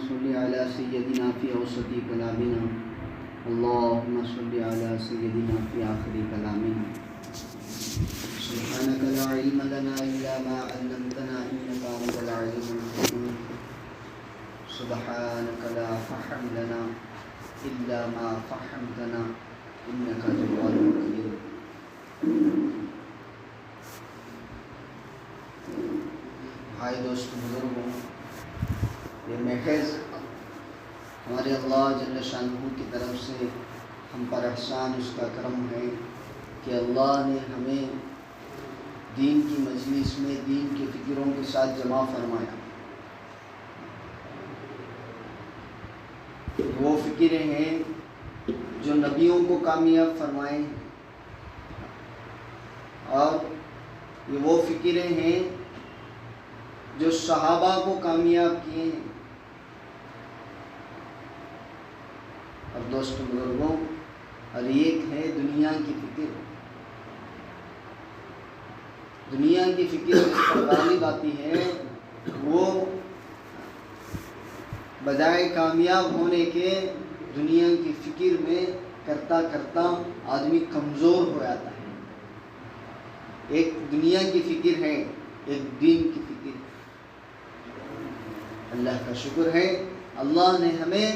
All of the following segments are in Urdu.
صل على سيدنا في أوسط كلامنا اللهم صل على سيدنا في آخر كلامنا سبحانك لا علم لنا إلا ما علمتنا إنك أنت العليم الحكيم سبحانك لا فهم لنا إلا ما فهمتنا إنك جواد كريم. بھائی دوست بزرگوں، یہ محض ہمارے اللہ جل شانہ کی طرف سے ہم پر احسان، اس کا کرم ہے کہ اللہ نے ہمیں دین کی مجلس میں دین کی فکروں کے ساتھ جمع فرمایا. وہ فکریں ہیں جو نبیوں کو کامیاب فرمائیں، اور یہ وہ فکریں ہیں جو صحابہ کو کامیاب کیے ہیں. اور دوست بزرگوں، اور ایک ہے دنیا کی فکر. دنیا کی فکر جس پر غالب آتی ہے وہ بجائے کامیاب ہونے کے دنیا کی فکر میں کرتا کرتا آدمی کمزور ہو جاتا ہے. ایک دنیا کی فکر ہے، ایک دین کی فکر. اللہ کا شکر ہے اللہ نے ہمیں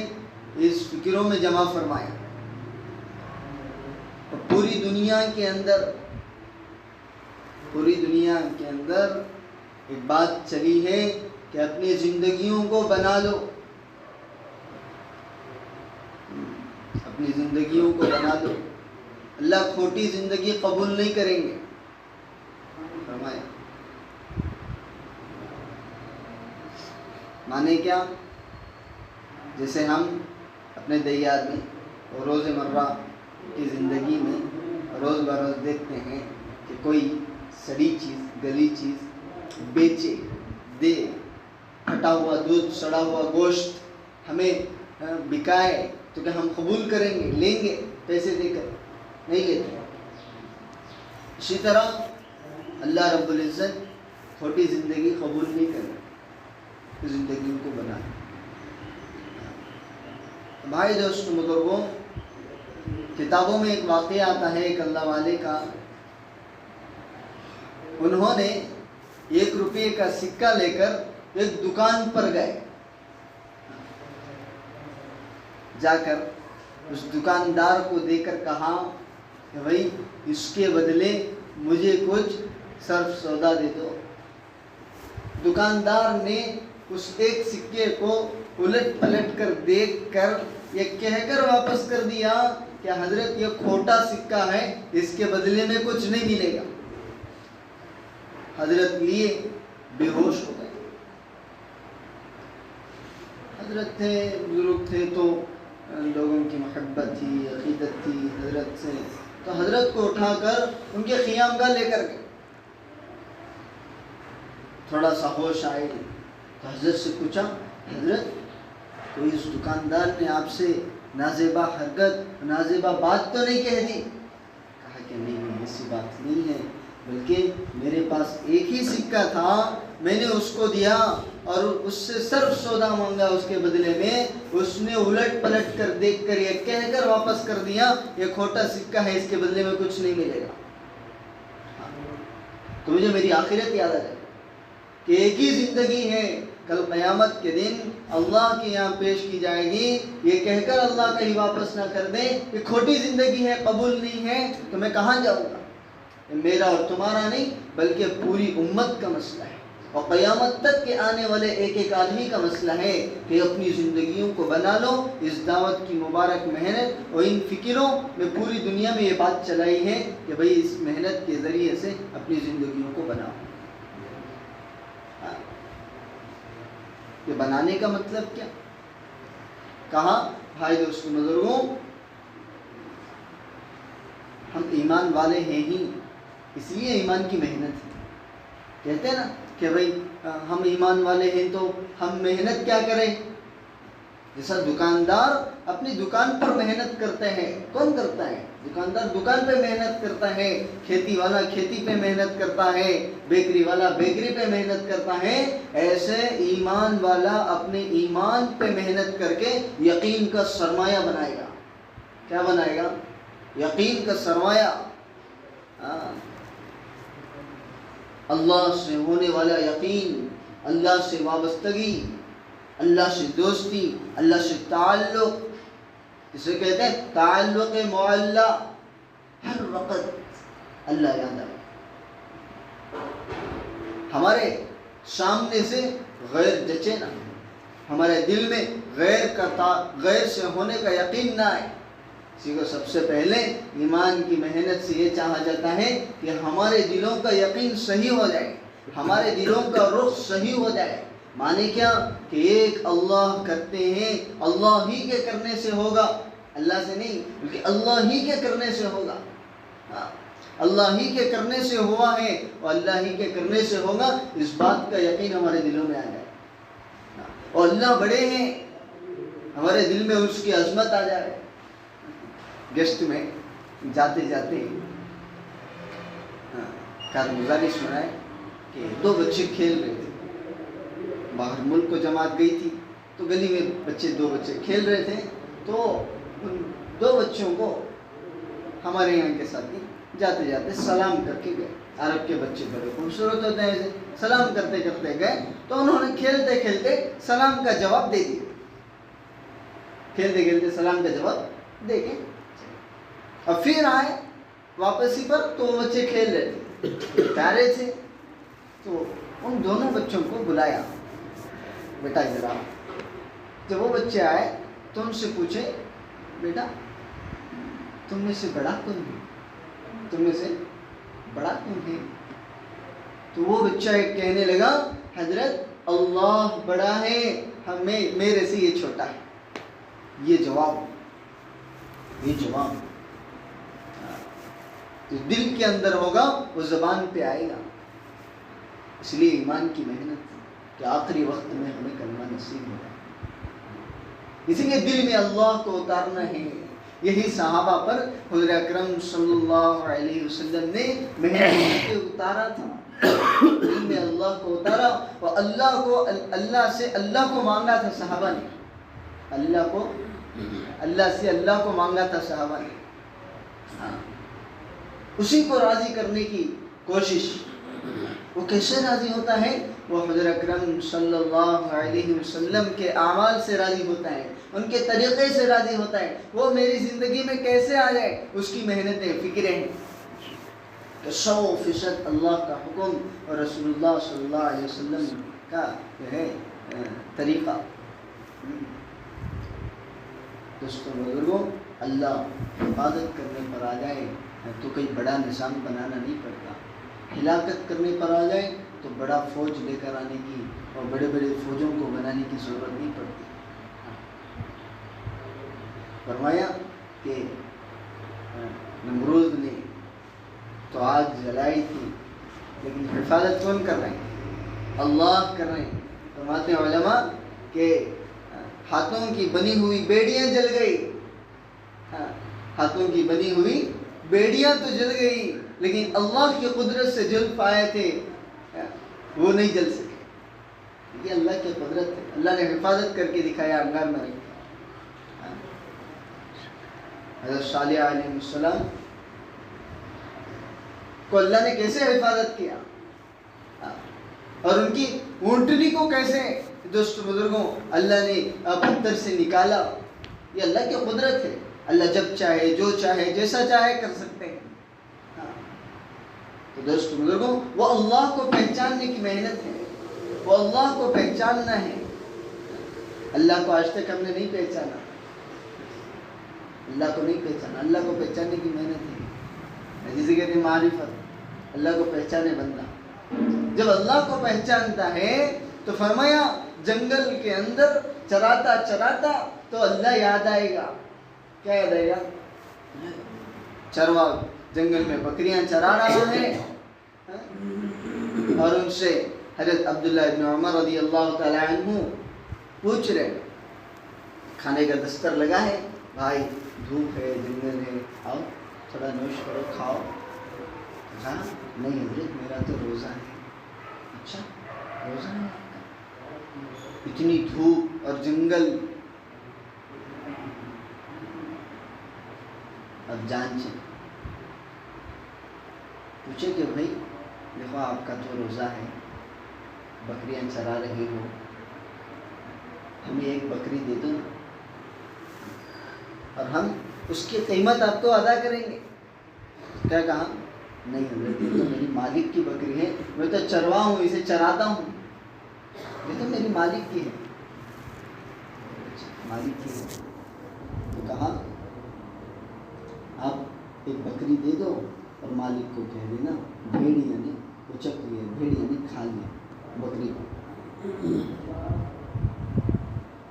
اس فکروں میں جمع فرمایا. اور پوری دنیا کے اندر ایک بات چلی ہے کہ اپنی زندگیوں کو بنا لو، اپنی زندگیوں کو بنا لو. اللہ کھوٹی زندگی قبول نہیں کریں گے. فرمایا مانے کیا؟ جیسے ہم اپنے دیار میں اور روز مرہ کی زندگی میں روز بروز دیکھتے ہیں کہ کوئی سڑی چیز، گلی چیز بیچے، دے، پھٹا ہوا دودھ، سڑا ہوا گوشت ہمیں بکائے تو کہ ہم قبول کریں گے، لیں گے پیسے دے کر؟ نہیں لیتے. اسی طرح اللہ رب العزت کھوٹی زندگی قبول نہیں کرے، زندگیوں کو بنا. بھائی دوست بزرگوں، کتابوں میں ایک واقعہ آتا ہے ایک اللہ والے کا. انہوں نے 1 روپے کا سکہ لے کر ایک دکان پر گئے. جا کر اس دکاندار کو دے کر کہا کہ بھائی اس کے بدلے مجھے کچھ صرف سودا دے دو. دکاندار نے اس ایک سکے کو الٹ پلٹ کر دیکھ کر یہ کہہ کر واپس کر دیا کہ حضرت یہ کھوٹا سکہ ہے، اس کے بدلے میں کچھ نہیں ملے گا. حضرت لیے بے ہوش ہو گئے. حضرت تھے، بزرگ تھے، تو لوگوں کی محبت تھی، عقیدت تھی حضرت سے، تو حضرت کو اٹھا کر ان کے خیام گاہ لے کر گئے. تھوڑا سا ہوش آئے تو حضرت سے پوچھا، حضرت کوئی اس دکاندار نے آپ سے نازیبا حرکت، نازیبا بات تو نہیں کہہ دی؟ کہا کہ نہیں، ایسی بات نہیں ہے، بلکہ میرے پاس ایک ہی سکہ تھا، میں نے اس کو دیا اور اس سے صرف سودا مانگا. اس کے بدلے میں اس نے الٹ پلٹ کر دیکھ کر یہ کہہ کر واپس کر دیا یہ کھوٹا سکہ ہے، اس کے بدلے میں کچھ نہیں ملے گا. تو مجھے میری آخرت یاد آ جائے کہ ایک ہی زندگی ہے، کل قیامت کے دن اللہ کے یہاں پیش کی جائے گی. یہ کہہ کر اللہ کہیں واپس نہ کر دے کہ کھوٹی زندگی ہے، قبول نہیں ہے، تو میں کہاں جاؤں گا؟ میرا اور تمہارا نہیں بلکہ پوری امت کا مسئلہ ہے، اور قیامت تک کے آنے والے ایک ایک آدمی کا مسئلہ ہے کہ اپنی زندگیوں کو بنا لو. اس دعوت کی مبارک محنت اور ان فکروں میں پوری دنیا میں یہ بات چلائی ہے کہ بھئی اس محنت کے ذریعے سے اپنی زندگیوں کو بناؤ. یہ بنانے کا مطلب کیا؟ کہا بھائی دوست بزرگوں، ہم ایمان والے ہیں ہی، اس لیے ایمان کی محنت ہے. کہتے ہیں نا کہ بھئی ہم ایمان والے ہیں تو ہم محنت کیا کریں؟ جیسا دکاندار اپنی دکان پر محنت کرتے ہیں، کون کرتا ہے؟ دکاندار دکان پہ محنت کرتا ہے، کھیتی والا کھیتی پہ محنت کرتا ہے، بیکری والا بیکری پہ محنت کرتا ہے، ایسے ایمان والا اپنے ایمان پہ محنت کر کے یقین کا سرمایہ بنائے گا۔ کیا بنائے گا؟ یقین کا سرمایہ۔ اللہ سے ہونے والا یقین، اللہ سے وابستگی، اللہ سے دوستی، اللہ سے تعلق، جسے کہتے ہیں تعلق معلّہ، ہر وقت اللہ یاد آئے۔ ہمارے سامنے سے غیر جچے نہ، ہمارے دل میں غیر سے ہونے کا یقین نہ آئے۔ اسی کو سب سے پہلے ایمان کی محنت سے یہ چاہا جاتا ہے کہ ہمارے دلوں کا یقین صحیح ہو جائے، ہمارے دلوں کا رخ صحیح ہو جائے۔ معنی کیا؟ کہ ایک اللہ کرتے ہیں، اللہ ہی کے کرنے سے ہوگا، اللہ سے نہیں بلکہ اللہ ہی کے کرنے سے ہوگا۔ اللہ ہی کے کرنے سے ہوا ہے اور اللہ ہی کے کرنے سے ہوگا، اس بات کا یقین ہمارے دلوں میں آ جائے۔ اور اللہ بڑے ہیں، ہمارے دل میں اس کی عظمت آ جائے۔ گیسٹ میں جاتے جاتے کارگزاری سنائے کہ 2 بچے کھیل رہے تھے، باہر ملک کو جماعت گئی تھی، تو گلی میں 2 بچے کھیل رہے تھے، تو ان 2 بچوں کو ہمارے یہاں کے ساتھی جاتے جاتے سلام کر کے گئے۔ عرب کے بچے بڑے خوبصورت ہوتے ہیں، ایسے سلام کرتے کرتے گئے، تو انہوں نے کھیلتے کھیلتے سلام کا جواب دے دیا، کھیلتے کھیلتے سلام کا جواب دے کے اور پھر آئے واپسی پر، تو وہ بچے کھیل رہے تھے، پیارے تھے، تو ان دونوں بچوں کو بلایا، بیٹا ادھر آؤ۔ جب وہ بچے آئے تو ان سے پوچھے، بیٹا تم میں سے بڑا کون ہے؟ تم میں سے بڑا کون ہے؟ تو وہ بچہ ایک کہنے لگا، حضرت اللہ بڑا ہے، میرے سے یہ چھوٹا ہے۔ یہ جواب جو دل کے اندر ہوگا وہ زبان پہ آئے گا۔ اس لیے ایمان کی محنت کہ آخری وقت میں ہمیں کلمہ نصیب ہوگا، اسی لیے دل میں اللہ کو اتارنا ہے۔ یہی صحابہ پر حضور اکرم صلی اللہ علیہ وسلم نے محنت سے اتارا تھا، دل میں اللہ کو اتارا اور اللہ کو مانگا تھا صحابہ نے، اللہ سے اللہ کو مانگا تھا صحابہ نے، اسی کو راضی کرنے کی کوشش۔ وہ کیسے راضی ہوتا ہے؟ وہ حضور اکرم صلی اللہ علیہ وسلم کے اعمال سے راضی ہوتا ہے، ان کے طریقے سے راضی ہوتا ہے۔ وہ میری زندگی میں کیسے آ جائے، اس کی محنتیں، فکریں ہیں کہ 100% اللہ کا حکم اور رسول اللہ صلی اللہ علیہ وسلم کا جو ہے طریقہ۔ دوستوں بزرگوں، اللہ حفاظت کرنے پر آ جائے تو کوئی بڑا نظام بنانا نہیں پڑتا، ہلاکت کرنے پر آ جائے تو بڑا فوج لے کر آنے کی اور بڑے بڑے فوجوں کو بنانے کی ضرورت نہیں پڑتی۔ فرمایا کہ نمرود نے تو آگ جلائی تھی، لیکن حفاظت کون کر رہے ہیں؟ اللہ کر رہے ہیں۔ فرماتے ہیں علماء کہ ہاتھوں کی بنی ہوئی بیڑیاں جل گئی، ہاتھوں کی بنی ہوئی بیڑیاں تو جل گئی، لیکن اللہ کی قدرت سے جل پائے تھے وہ نہیں جل سکے۔ یہ اللہ کی قدرت ہے، اللہ نے حفاظت کر کے دکھایا، انگار میں نہیں۔ حضرت صالح علیہ السلام کو اللہ نے کیسے حفاظت کیا، اور ان کی اونٹنی کو کیسے دوست بزرگوں اللہ نے پتھر سے نکالا۔ یہ اللہ کی قدرت ہے، اللہ جب چاہے، جو چاہے، جیسا چاہے کر سکتے ہیں۔ تو دوست بزرگوں، وہ اللہ کو پہچاننے کی محنت ہے، وہ اللہ کو پہچاننا ہے۔ اللہ کو آج تک ہم نے نہیں پہچانا، اللہ کو نہیں پہچانا، اللہ کو پہچاننے کی محنت ہے، جسے کہتے ہیں معرفت، اللہ کو پہچانے بندہ۔ جب اللہ کو پہچانتا ہے تو فرمایا جنگل کے اندر چراتا چراتا تو اللہ یاد آئے گا۔ کیا یاد آئے گا؟ چروا جنگل میں بکریاں چرا رہا ہے، اور ان سے حضرت عبداللہ ابن عمر رضی اللہ تعالی عنہ پوچھ رہے کھانے کا دستر لگا ہے، بھائی دھوپ ہے، جنگل ہے، آؤ تھوڑا نوش کرو، کھاؤ. کہا نہیں حضرت میرا تو روزہ ہے. اچھا روزہ ہے آپ کا؟ اتنی دھوپ اور جنگل. اب جانچ پوچھے کہ بھائی دیکھو آپ کا تو روزہ ہے، بکریاں چرا رہے ہو، ہمیں ایک بکری دے دو اور ہم اس کی قیمت آپ کو ادا کریں گے. کیا کہا؟ نہیں حضرت یہ تو میری مالک کی بکری ہے، میں تو چروا ہوں، اسے چراتا ہوں، یہ تو میری مالک کی ہے. مالک کی ہے تو کہا آپ ایک بکری دے دو اور مالک کو کہہ دینا بھیڑ یعنی اچک لیا، بھیڑ یعنی کھا لیا بکری کو،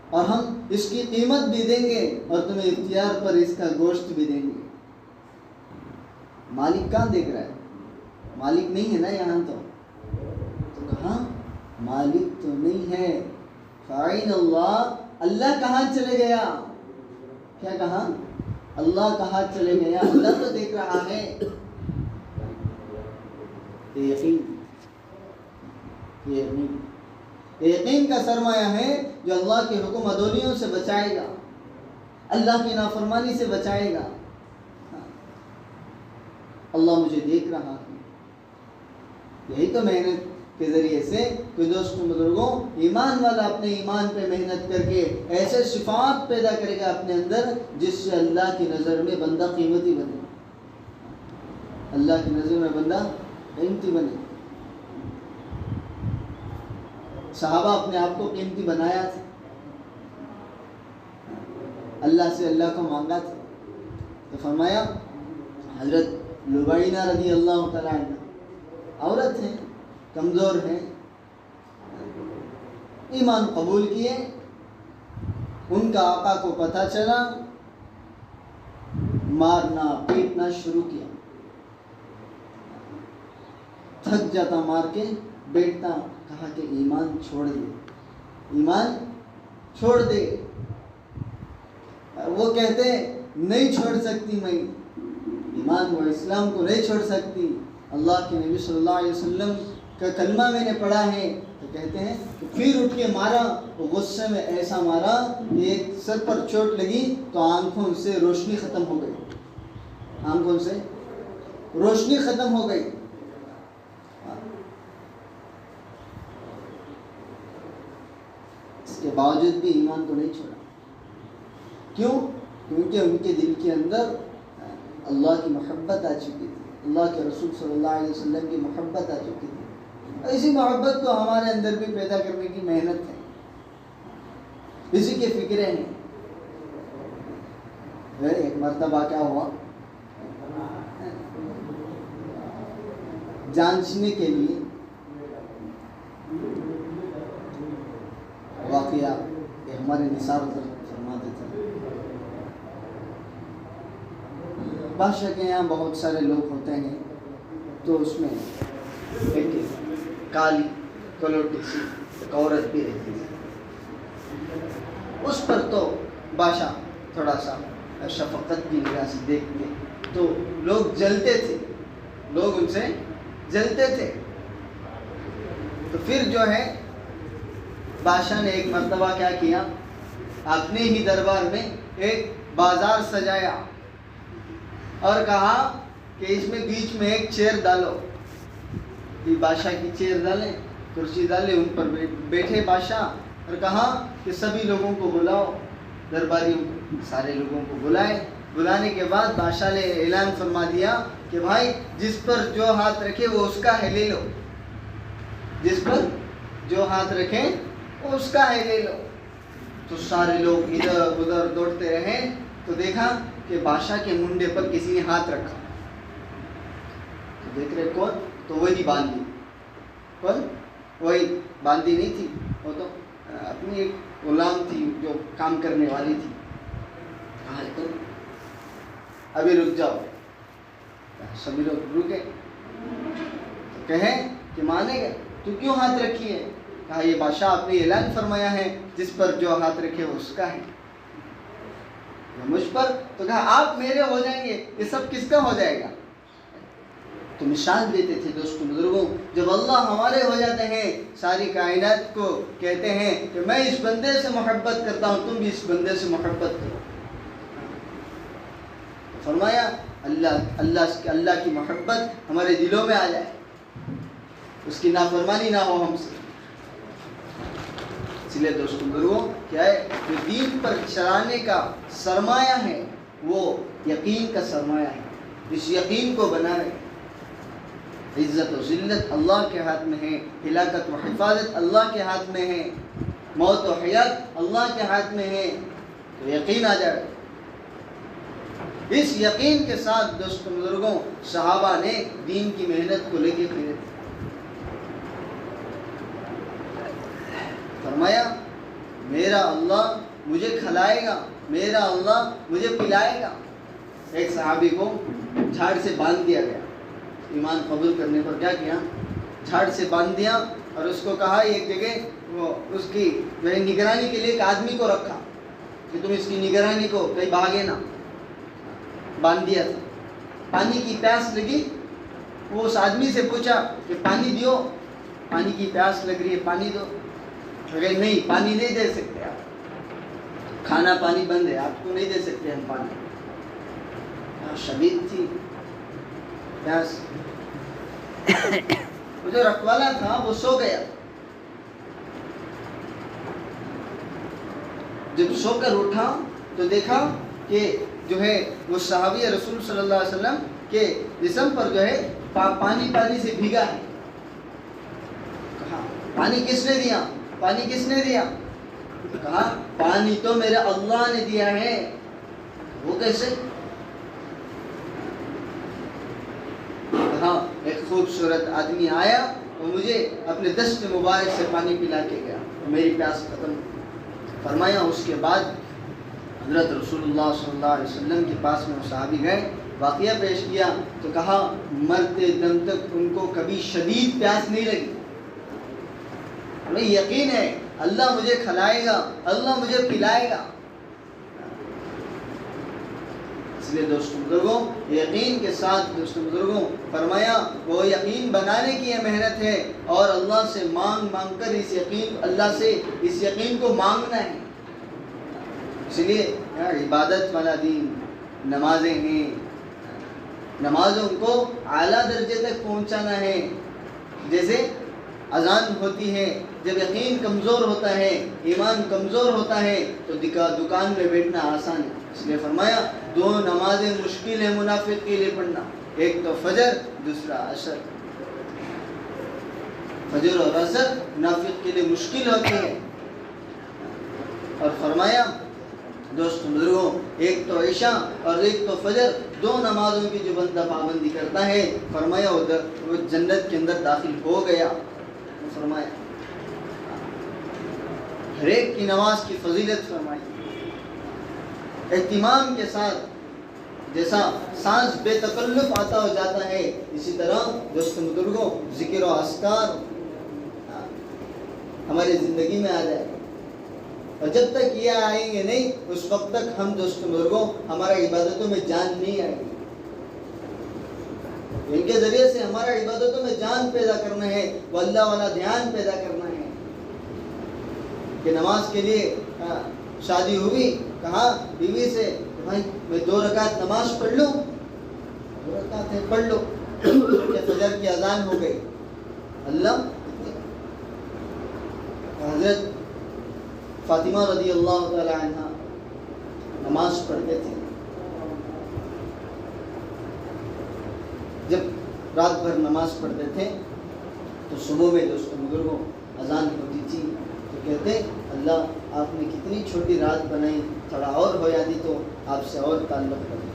اور ہم اس کی قیمت بھی دیں گے اور تمہیں اختیار پر اس کا گوشت بھی دیں گے. مالک کہاں دیکھ رہا ہے؟ مالک نہیں ہے نا یہاں. تو کہاں مالک تو نہیں ہے. فَعِنَ اللہ، اللہ کہاں چلے گیا؟ کیا کہا؟ اللہ کہاں چلے گیا؟ اللہ تو دیکھ رہا ہے. یقین کا سرمایہ ہے جو اللہ کے حکم ادولیوں سے بچائے گا، اللہ کی نافرمانی سے بچائے گا. اللہ مجھے دیکھ رہا ہے. یہی تو محنت کے ذریعے سے کوئی دوستوں بزرگوں ایمان والا اپنے ایمان پہ محنت کر کے ایسے صفات پیدا کرے گا اپنے اندر جس سے اللہ کی نظر میں بندہ قیمتی بنے. اللہ کی نظر میں بندہ قیمتی بنے. صحابہ اپنے آپ کو قیمتی بنایا تھا، اللہ سے اللہ کو مانگا تھا. تو فرمایا حضرت لبینا رضی اللہ تعالیٰ عنہ عورت ہیں، کمزور ہیں، ایمان قبول کیے، ان کا آقا کو پتہ چلا، مارنا پیٹنا شروع کیا. تھک جاتا مار کے بیٹھتا، کہا کہ ایمان چھوڑ دے، ایمان چھوڑ دے. وہ کہتے نہیں چھوڑ سکتی، میں ایمان و اسلام کو نہیں چھوڑ سکتی. اللہ کے نبی صلی اللہ علیہ وسلم کا کلمہ میں نے پڑھا ہے. تو کہتے ہیں کہ پھر اٹھ کے مارا، وہ غصے میں ایسا مارا کہ ایک سر پر چوٹ لگی تو آنکھوں سے روشنی ختم ہو گئی، آنکھوں سے روشنی ختم ہو گئی. اس کے باوجود بھی ایمان کو نہیں چھوڑا. کیوں؟ کیونکہ ان کے دل کے اندر اللہ کی محبت آ چکی تھی، اللہ کے رسول صلی اللہ علیہ وسلم کی محبت آ چکی تھی. اسی محبت کو ہمارے اندر بھی پیدا کرنے کی محنت ہے، اسی کے فکریں ہیں. ایک مرتبہ کیا ہوا، جانچنے کے لیے واقعہ کہ ہمارے نثار فرماتے تھے، بادشاہ کے یہاں بہت سارے لوگ ہوتے ہیں، تو اس میں ایک کالی کلوٹی سی ایک عورت بھی رہتی ہے. اس پر تو بادشاہ تھوڑا سا شفقت کی نگاہ سے دیکھتے تو لوگ جلتے تھے، لوگ ان سے جلتے تھے. تو پھر جو ہے بادشاہ نے ایک مرتبہ کیا کیا، اپنے ہی دربار میں ایک بازار سجایا اور کہا کہ اس میں بیچ میں ایک چیئر ڈالو. یہ بادشاہ کی چیئر ڈالیں، کرسی ڈالے، ان پر بیٹھے بادشاہ، اور کہا کہ سبھی لوگوں کو بلاؤ، درباریوں کو، سارے لوگوں کو بلائے. بلانے کے بعد بادشاہ نے اعلان فرما دیا کہ بھائی جس پر جو ہاتھ رکھے وہ اس کا ہے، لے لو. جس پر جو ہاتھ رکھے وہ اس کا ہے، لے لو. تو سارے لوگ ادھر ادھر دوڑتے رہے تو دیکھا کہ بادشاہ کے منڈے پر کسی نے ہاتھ رکھا. تو دیکھ رہے کون؟ تو وہی باندی. کون؟ وہی باندی نہیں تھی، وہ تو اپنی ایک غلام تھی جو کام کرنے والی تھی. کہا لیکن ابھی رک جاؤ. سبھی لوگ رکے. تو کہیں کہ مانے گا تو کیوں ہاتھ رکھی ہے؟ کہا یہ بادشاہ آپ نے اعلان فرمایا ہے جس پر جو ہاتھ رکھے وہ اس کا ہے. مجھ پر، تو کہا آپ میرے ہو جائیں گے، یہ سب کس کا ہو جائے گا؟ تو مثال دیتے تھے دوستوں بزرگوں، جب اللہ ہمارے ہو جاتے ہیں ساری کائنات کو کہتے ہیں کہ میں اس بندے سے محبت کرتا ہوں، تم بھی اس بندے سے محبت کرو. فرمایا اللہ کی محبت ہمارے دلوں میں آ جائے، اس کی نافرمانی نہ ہو ہم سے. اس لیے دوستوں بزرگوں کیا ہے، جو دین پر چلانے کا سرمایہ ہے وہ یقین کا سرمایہ ہے. اس یقین کو بنائے. عزت و ذلت اللہ کے ہاتھ میں ہے، ہلاکت و حفاظت اللہ کے ہاتھ میں ہے، موت و حیات اللہ کے ہاتھ میں ہے. تو یقین آ جائے. اس یقین کے ساتھ دوستوں بزرگوں صحابہ نے دین کی محنت کو لے کے پھرے. فرمایا میرا اللہ مجھے کھلائے گا، میرا اللہ مجھے پلائے گا. ایک صحابی کو جھاڑ سے باندھ دیا گیا. ایمان قبول کرنے پر کیا کیا؟ جھاڑ سے باندھ دیا اور اس کو کہا ایک جگہ وہ اس کی جو ہے نگرانی کے لیے ایک آدمی کو رکھا کہ تم اس کی نگرانی کو کہیں بھاگے نہ. باندھ دیا تھا. پانی کی پیاس لگی، وہ اس آدمی سے پوچھا کہ پانی دیو، پانی کی پیاس لگ رہی ہے، پانی دو. اگر نہیں، پانی نہیں دے سکتے آپ، کھانا پانی بند ہے، آپ کو نہیں دے سکتے ہم پانی. شدید تھی پیاس. وہ جو رکھوالا تھا وہ سو گیا. جب سو کر اٹھا تو دیکھا کہ جو ہے وہ صحابی رسول صلی اللہ علیہ وسلم کے جسم پر جو ہے پانی سے بھیگا ہے. کہا پانی کس نے دیا؟ پانی کس نے دیا؟ کہا پانی تو میرے اللہ نے دیا ہے. وہ کیسے؟ کہا ایک خوبصورت آدمی آیا اور مجھے اپنے دست مبارک سے پانی پلا کے گیا، میری پیاس ختم. فرمایا اس کے بعد حضرت رسول اللہ صلی اللہ علیہ وسلم کے پاس میں وہ صحابی گئے، واقعہ پیش کیا تو کہا مرتے دم تک ان کو کبھی شدید پیاس نہیں لگی. ہمیں یقین ہے اللہ مجھے کھلائے گا، اللہ مجھے پلائے گا. اس لیے دوستوں بزرگوں یقین کے ساتھ دوستوں بزرگوں فرمایا وہ یقین بنانے کی یہ محنت ہے، اور اللہ سے مانگ کر اللہ سے اس یقین کو مانگنا ہے. اس لیے عبادت والا دین نمازیں ہیں، نمازوں کو اعلیٰ درجے تک پہنچانا ہے. جیسے اذان ہوتی ہے، جب یقین کمزور ہوتا ہے، ایمان کمزور ہوتا ہے تو دکان میں بیٹھنا آسان ہے. اس لیے فرمایا دو نمازیں مشکل ہے منافق کے لیے پڑھنا، ایک تو فجر، دوسرا عصر. فجر اور عصر منافق کے لیے مشکل ہوتی ہے. اور فرمایا دوستوں بزرگوں ایک تو عشاء اور ایک تو فجر، دو نمازوں کی جو بندہ پابندی کرتا ہے فرمایا وہ جنت کے اندر داخل ہو گیا. فرمایا ہر ایک کی نماز کی فضیلت فرمائی اہتمام کے ساتھ. جیسا سانس بے تکلف آتا ہو جاتا ہے، اسی طرح دوستوں بزرگوں ذکر و اذکار ہماری زندگی میں آ جائے. اور جب تک یہ آئیں گے نہیں اس وقت تک ہم دوستوں بزرگوں ہمارا عبادتوں میں جان نہیں آئے گی. ان کے ذریعے سے ہمارا عبادتوں میں جان پیدا کرنا ہے، وہ اللہ والا دھیان پیدا کرنا ہے. کہ نماز کے لیے شادی ہوئی، کہا بیوی سے بھائی میں 2 رکعت نماز پڑھ لوں. 2 رکعت ہے پڑھ لو. کہ فجر کی اذان ہو گئی. اللہ حضرت فاطمہ رضی اللہ تعالی عنہ نماز پڑھتے تھے. جب رات بھر نماز پڑھتے تھے تو صبح میں دوستوں بزرگوں اذان ہوتی تھی تو کہتے اللہ آپ نے کتنی چھوٹی رات بنائی، تھوڑا اور ہو جاتی تو آپ سے اور تعلق کرتے.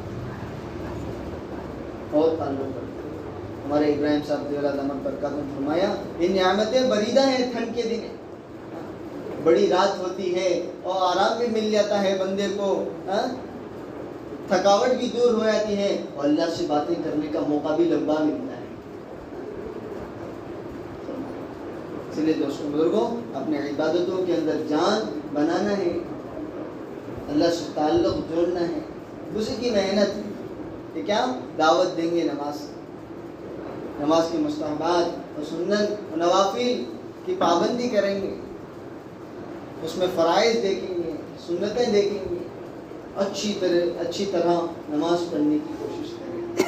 ہمارے ابراہیم صاحب دیولا دامن برکات نے فرمایا یہ نعمتیں بریدہ ہیں ٹھنڈ کے دن، بڑی رات ہوتی ہے اور آرام بھی مل جاتا ہے بندے کو، تھکاوٹ بھی دور ہو جاتی ہے اور اللہ سے باتیں کرنے کا موقع بھی لمبا ملتا ہے. اس لیے دوستوں بزرگوں اپنے عبادتوں کے اندر جان بنانا ہے. اللہ سے تعلق جوڑنا ہے، اسی کی محنت ہے کہ کیا دعوت دیں گے نماز کے مستحبات اور سنت و نوافل کی پابندی کریں گے، اس میں فرائض دیکھیں گے، سنتیں دیکھیں گے، اچھی طرح نماز پڑھنے کی کوشش کریں گے۔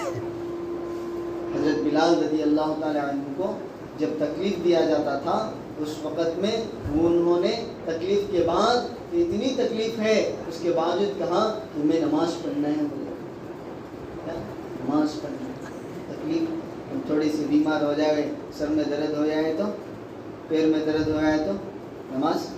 حضرت بلال رضی اللہ تعالی عنہ کو جب تکلیف دیا جاتا تھا اس وقت میں انہوں نے تکلیف کے بعد اتنی تکلیف ہے اس کے باوجود کہا کہ میں نماز پڑھنا ہے، مجھے نماز پڑھنا ہے۔ تکلیف ہم تھوڑی سی بیمار ہو جائے، سر میں درد ہو جائے تو، پیر میں درد ہو جائے تو نماز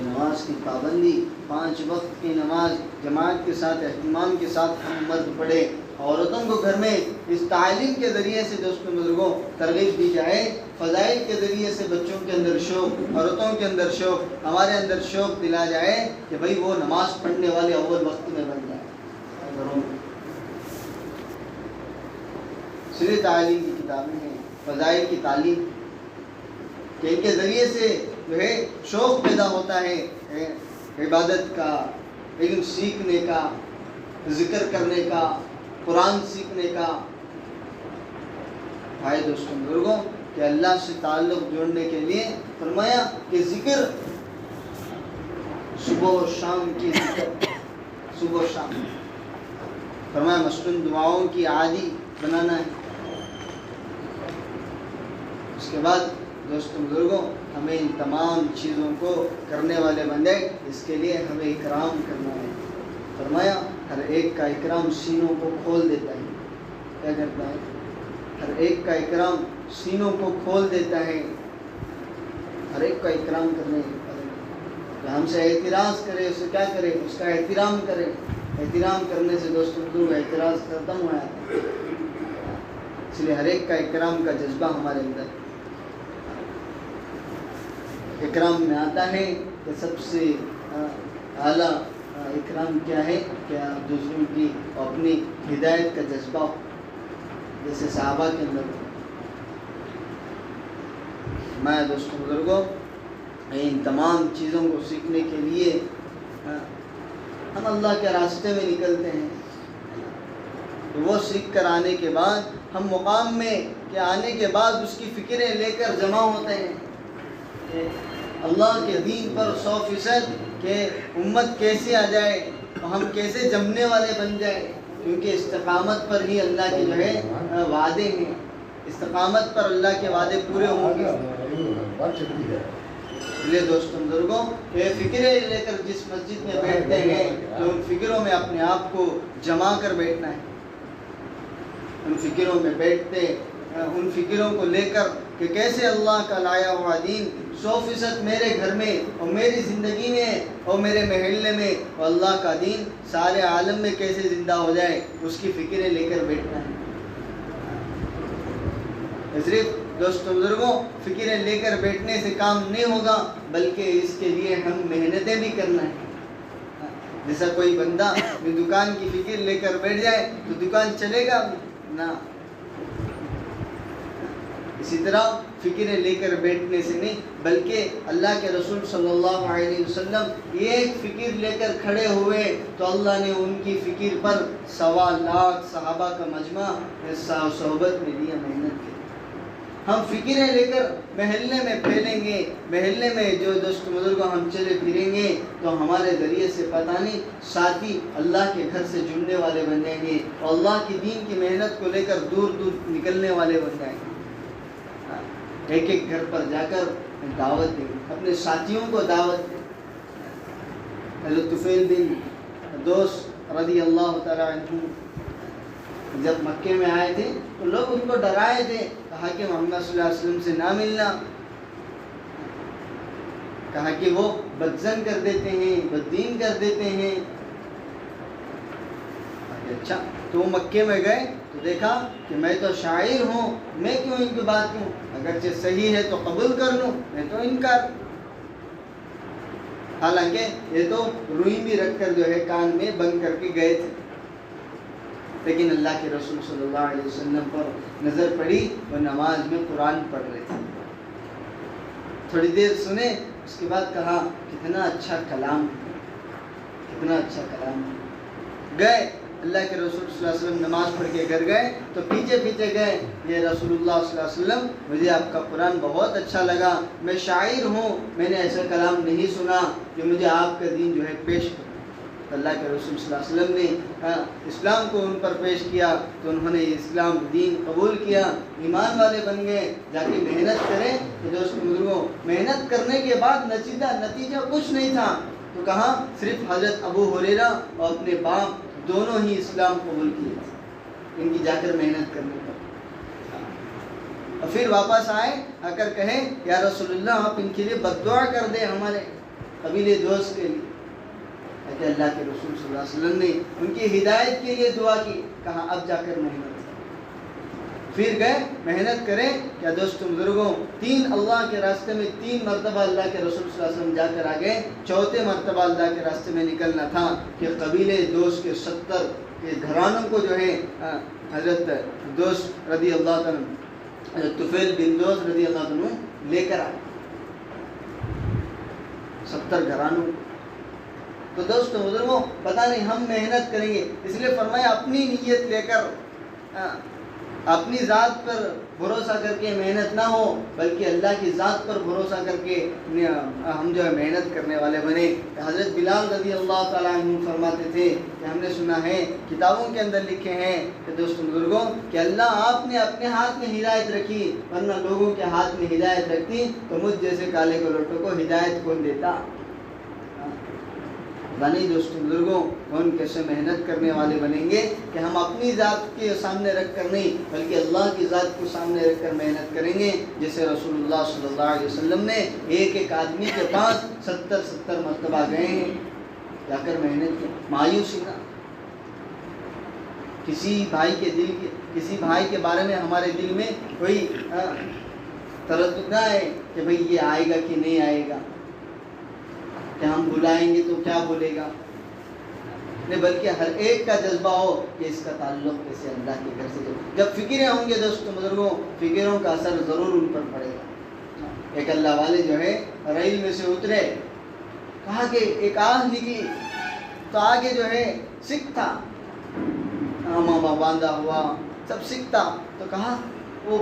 نماز کی پابندی، 5 وقت کی نماز جماعت کے ساتھ اہتمام کے ساتھ ہم مرد پڑھے، عورتوں کو گھر میں اس تعلیم کے ذریعے سے دوستوں بزرگوں ترغیب دی جائے، فضائل کے ذریعے سے بچوں کے اندر شوق، عورتوں کے اندر شوق، ہمارے اندر شوق دلا جائے کہ بھئی وہ نماز پڑھنے والے اول وقت میں بن جائے گھروں میں۔ سری تعلیم کی کتابیں ہیں، فضائل کی تعلیم، کہ ان کے ذریعے سے جو ہے شوق پیدا ہوتا ہے عبادت کا، علم سیکھنے کا، ذکر کرنے کا، قرآن سیکھنے کا۔ بھائی دوستوں بزرگوں کہ اللہ سے تعلق جوڑنے کے لیے فرمایا کہ ذکر صبح و شام کی ذکر، صبح و شام فرمایا مصنون دعاؤں کی عادی بنانا ہے۔ اس کے بعد دوستوں بزرگوں ہمیں ان تمام چیزوں کو کرنے والے بندے، اس کے لیے ہمیں اکرام کرنا ہے۔ فرمایا ہر ایک کا اکرام سینوں کو کھول دیتا ہے۔ کیا کرتا ہے؟ ہر ایک کا اکرام سینوں کو کھول دیتا ہے۔ ہر ایک کا اکرام کرنے کہ ہم سے اعتراض کرے اسے کیا کرے؟ اس کا احترام کرے۔ احترام کرنے سے دوستوں بزرگوں اعتراض ختم ہو جاتا ہے۔ اس لیے ہر ایک کا اکرام کا جذبہ ہمارے اندر، اکرام میں آتا ہے کہ سب سے اعلیٰ اکرام کیا ہے کہ آپ دوسروں کی اپنی ہدایت کا جذبہ جیسے صحابہ کے اندر۔ میں دوستوں بزرگوں ان تمام چیزوں کو سیکھنے کے لیے ہم اللہ کے راستے میں نکلتے ہیں، وہ سیکھ کر آنے کے بعد ہم مقام میں کہ آنے کے بعد اس کی فکریں لے کر جمع ہوتے ہیں کہ اللہ کے دین پر 100% کہ امت کیسے آ جائے اور ہم کیسے جمنے والے بن جائیں، کیونکہ استقامت پر ہی اللہ کے جو ہے وعدے ہیں، استقامت پر اللہ کے وعدے پورے ہوں گے۔ لے دوستوں بزرگوں یہ فکریں لے کر جس مسجد میں بیٹھتے ہیں تو ان فکروں میں اپنے آپ کو جما کر بیٹھنا ہے، ان فکروں میں بیٹھتے ان فکروں کو لے کر کہ کیسے اللہ کا لایا ہوا دین 100% میرے گھر میں اور میری زندگی میں اور میرے محلے میں اور اللہ کا دین سارے عالم میں کیسے زندہ ہو جائے، اس کی فکریں لے کر بیٹھنا ہے۔ صرف دوستوں بزرگوں فکریں لے کر بیٹھنے سے کام نہیں ہوگا، بلکہ اس کے لیے ہم محنتیں بھی کرنا ہے۔ جیسا کوئی بندہ دکان کی فکر لے کر بیٹھ جائے تو دکان چلے گا نہ، اسی طرح فکریں لے کر بیٹھنے سے نہیں بلکہ اللہ کے رسول صلی اللہ علیہ وسلم ایک فکر لے کر کھڑے ہوئے تو اللہ نے ان کی فکر پر 1.25 لاکھ صحابہ کا مجمع صحبت میں دیا، محنت کی۔ ہم فکریں لے کر محلے میں پھیلیں گے، محلے میں جو دوست بزرگوں ہم چلے پھریں گے تو ہمارے ذریعے سے پتہ نہیں ساتھی اللہ کے گھر سے جڑنے والے بن جائیں گے اور اللہ کی دین کی محنت کو لے کر دور دور نکلنے والے بن جائیں گے۔ ایک ایک گھر پر جا کر دعوت دیں، اپنے ساتھیوں کو دعوت دیں۔ حضرت طفیل بن دوست رضی اللہ تعالیٰ عنہ جب مکے میں آئے تھے تو لوگ ان کو ڈرائے تھے، کہا کہ محمد صلی اللہ علیہ وسلم سے نہ ملنا، کہا کہ وہ بدزن کر دیتے ہیں، بددین کر دیتے ہیں۔ اچھا تو وہ مکے میں گئے تو دیکھا کہ میں تو شاعر ہوں، میں کیوں ان کی بات کیوں، اگرچہ صحیح ہے تو قبول کر لوں، میں تو انکار۔ حالانکہ یہ تو روئی بھی رکھ کر جو ہے کان میں بند کر کے گئے تھے، لیکن اللہ کے رسول صلی اللہ علیہ وسلم پر نظر پڑی، وہ نماز میں قرآن پڑھ رہے تھے۔ تھوڑی دیر سنے اس کے بعد کہا کتنا اچھا کلام، کتنا اچھا کلام. گئے اللہ کے رسول صلی اللہ علیہ وسلم نماز پڑھ کے گھر گئے تو پیچھے پیچھے گئے، یہ رسول اللہ صلی اللہ علیہ وسلم مجھے آپ کا قرآن بہت اچھا لگا، میں شاعر ہوں، میں نے ایسا کلام نہیں سنا جو مجھے آپ کا دین جو ہے پیش کرے. اللہ کے رسول صلی اللہ علیہ وسلم نے اسلام کو ان پر پیش کیا تو انہوں نے اسلام دین قبول کیا، ایمان والے بن گئے. جا کے محنت کریں کہ دوست بزرگوں، محنت کرنے کے بعد نتیجہ کچھ نہیں تھا تو کہاں صرف حضرت ابو ہریرہ اور اپنے باپ دونوں ہی اسلام قبول کیے ان کی جا کر محنت کرنے پر. اور پھر واپس آئے، آ کر کہیں یا رسول اللہ آپ ان کے لیے بد دعا کر دیں ہمارے قبیلے دوست کے لیے. کہ اللہ کے رسول صلی اللہ علیہ وسلم نے ان کی ہدایت کے لیے دعا کی. کہا اب جا کر محنت. پھر گئے محنت کریں. کیا دوستوں بزرگوں، اللہ کے راستے میں 3 مرتبہ اللہ کے رسول صلی اللہ علیہ وسلم جا کر آگئے. 4تھے مرتبہ اللہ کے راستے میں نکلنا تھا کہ قبیلے دوست کے 70 کے گھرانوں کو جو ہے حضرت دوست رضی اللہ تعالیٰ، حضرت طفیل بن دوست رضی اللہ عنہ لے کر آئے 70 گھرانوں. تو دوستوں بزرگوں پتہ نہیں ہم محنت کریں گے، اس لیے فرمایا اپنی نیت لے کر، اپنی ذات پر بھروسہ کر کے محنت نہ ہو بلکہ اللہ کی ذات پر بھروسہ کر کے ہم جو ہے محنت کرنے والے بنے. حضرت بلال رضی اللہ تعالیٰ عنہ فرماتے تھے کہ ہم نے سنا ہے، کتابوں کے اندر لکھے ہیں کہ دوستوں بزرگوں کہ اللہ آپ نے اپنے ہاتھ میں ہدایت رکھی، ورنہ لوگوں کے ہاتھ میں ہدایت رکھتی تو مجھ جیسے کالے گلوٹوں کو ہدایت کون دیتا. بنی دوستوں بزرگوں کون کیسے محنت کرنے والے بنیں گے کہ ہم اپنی ذات کے سامنے رکھ کر نہیں بلکہ اللہ کی ذات کو سامنے رکھ کر محنت کریں گے. جیسے رسول اللہ صلی اللہ علیہ وسلم نے ایک آدمی کے پاس 70 مرتبہ گئے ہیں، جا کر محنت کی. مایوسی نہ، کسی بھائی کے بارے میں ہمارے دل میں کوئی تردد نہ ہے کہ بھئی یہ آئے گا کہ نہیں آئے گا، کہ ہم بلائیں گے تو کیا بولے گا، نہیں بلکہ ہر ایک کا جذبہ ہو کہ اس کا تعلق کیسے اللہ کے گھر سے. جب فکریں ہوں گے دوستوں بزرگوں، فکروں کا اثر ضرور ان پر پڑے گا. ایک اللہ والے جو ہے ریل میں سے اترے، کہا کہ ایک آہ نکلی تو آگے جو ہے سکھ تھا، ماما باندھا ہوا سب سکھ تھا. تو کہا وہ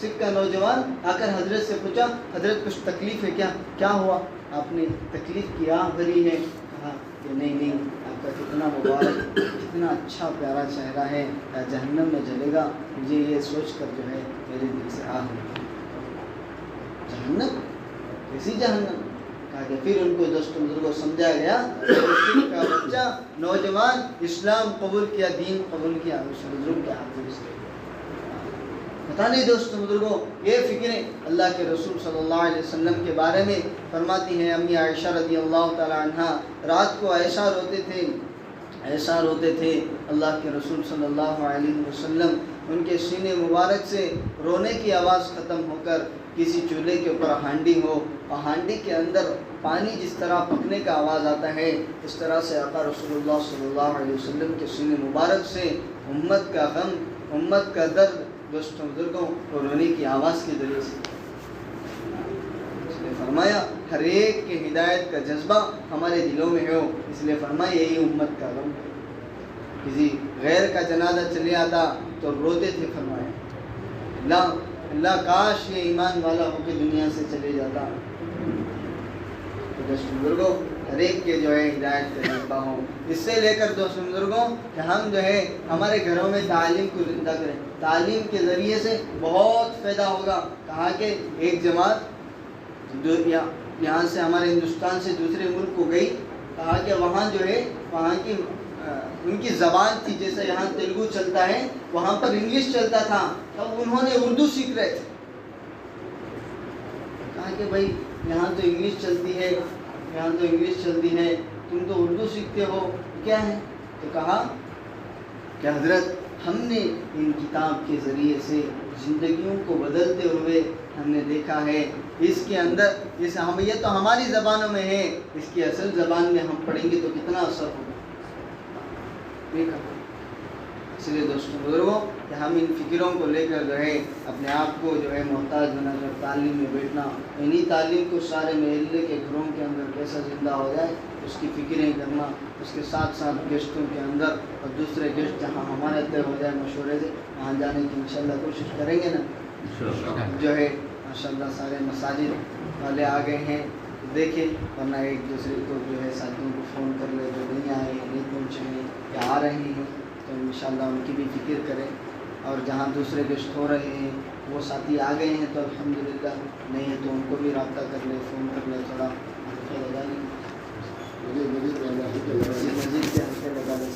سکھ کا نوجوان آ کر حضرت سے پوچھا حضرت کچھ تکلیف ہے کیا ہوا، آپ نے تکلیف کی آہ بھری ہے. کہا کہ نہیں آپ کا کتنا مبارک، کتنا اچھا پیارا چہرہ ہے، جہنم میں جلے گا، مجھے یہ سوچ کر جو ہے میرے دل سے آہ جہنم، کیسی جہنم. کہا کہ پھر ان کو دوستوں بزرگوں سمجھایا گیا سکھ کا بچہ نوجوان اسلام قبول کیا، دین قبول کیا اس بزرگ کے ہاتھ سے. پتہ نہیں دوستوں بزرگوں یہ فکریں اللہ کے رسول صلی اللہ علیہ وسلم کے بارے میں فرماتی ہیں. امی عائشہ رضی اللہ تعالی عنہ رات کو ایسا روتے تھے اللہ کے رسول صلی اللہ علیہ وسلم ان کے سینے مبارک سے رونے کی آواز ختم ہو کر کسی چولہے کے اوپر ہانڈی ہو اور ہانڈی کے اندر پانی جس طرح پکنے کا آواز آتا ہے اس طرح سے آقا رسول اللہ صلی اللہ علیہ وسلم کے سینے مبارک سے امت کا غم، امت کا درد دوستوں بزرگوں کو رونے کی آواز کے ذریعے سے. اس لیے فرمایا ہر ایک کے ہدایت کا جذبہ ہمارے دلوں میں ہو، اس لیے فرمایا یہی امت کا غم ہے. کسی غیر کا جنازہ چلے آتا تو روتے تھے. فرمایا اللہ کاش یہ ایمان والا ہو کے دنیا سے چلے جاتا. دوستوں بزرگوں ہر ایک کے جو ہے ہدایت کا جذبہ ہو. اس سے لے کر دوستوں بزرگوں کہ ہم جو ہے ہمارے گھروں میں تعلیم کو زندہ کریں. تعلیم کے ذریعے سے بہت فائدہ ہوگا. کہا کہ ایک جماعت یہاں سے ہمارے ہندوستان سے دوسرے ملک کو گئی. کہا کہ وہاں جو ہے وہاں کی ان کی زبان تھی، جیسے یہاں تیلگو چلتا ہے وہاں پر انگلش چلتا تھا، تب انہوں نے اردو سیکھ رہے تھے. کہا کہ بھائی یہاں تو انگلش چلتی ہے تم تو اردو سیکھتے ہو، کیا ہے؟ تو کہا کہ حضرت ہم نے ان کتاب کے ذریعے سے زندگیوں کو بدلتے ہوئے ہم نے دیکھا ہے. اس کے اندر جیسے یہ تو ہماری زبانوں میں ہے، اس کی اصل زبان میں ہم پڑھیں گے تو کتنا اثر ہوگا. اس لیے دوستوں بزرگوں کہ ہم ان فکروں کو لے کر جو ہے اپنے آپ کو جو ہے محتاج بنا کر تعلیم میں بیٹھنا، انہی تعلیم کو سارے محلے کے گھروں کے اندر کیسا زندہ ہو جائے اس کی فکریں کرنا، اس کے ساتھ ساتھ گیسٹوں کے اندر اور دوسرے گیسٹ جہاں ہمارے طے ہو جائے مشورے سے وہاں جانے کی انشاءاللہ کوشش کریں گے نا۔ جو ہے ماشاءاللہ سارے مساجد والے آ گئے ہیں، دیکھیں ورنہ ایک دوسرے کو جو ہے ساتھیوں کو فون کر لے جو نہیں آئے ہیں، نہیں پہنچے ہیں یا آ رہے ہیں تو انشاءاللہ ان کی بھی فکر کریں، اور جہاں دوسرے گیسٹ ہو رہے ہیں وہ ساتھی آ گئے ہیں تو الحمدللہ، نہیں ہے تو ان کو بھی رابطہ کر لے، فون کر لے، تھوڑا ہلکے لگا لیں، مزید کے ہلکے لگا لیں۔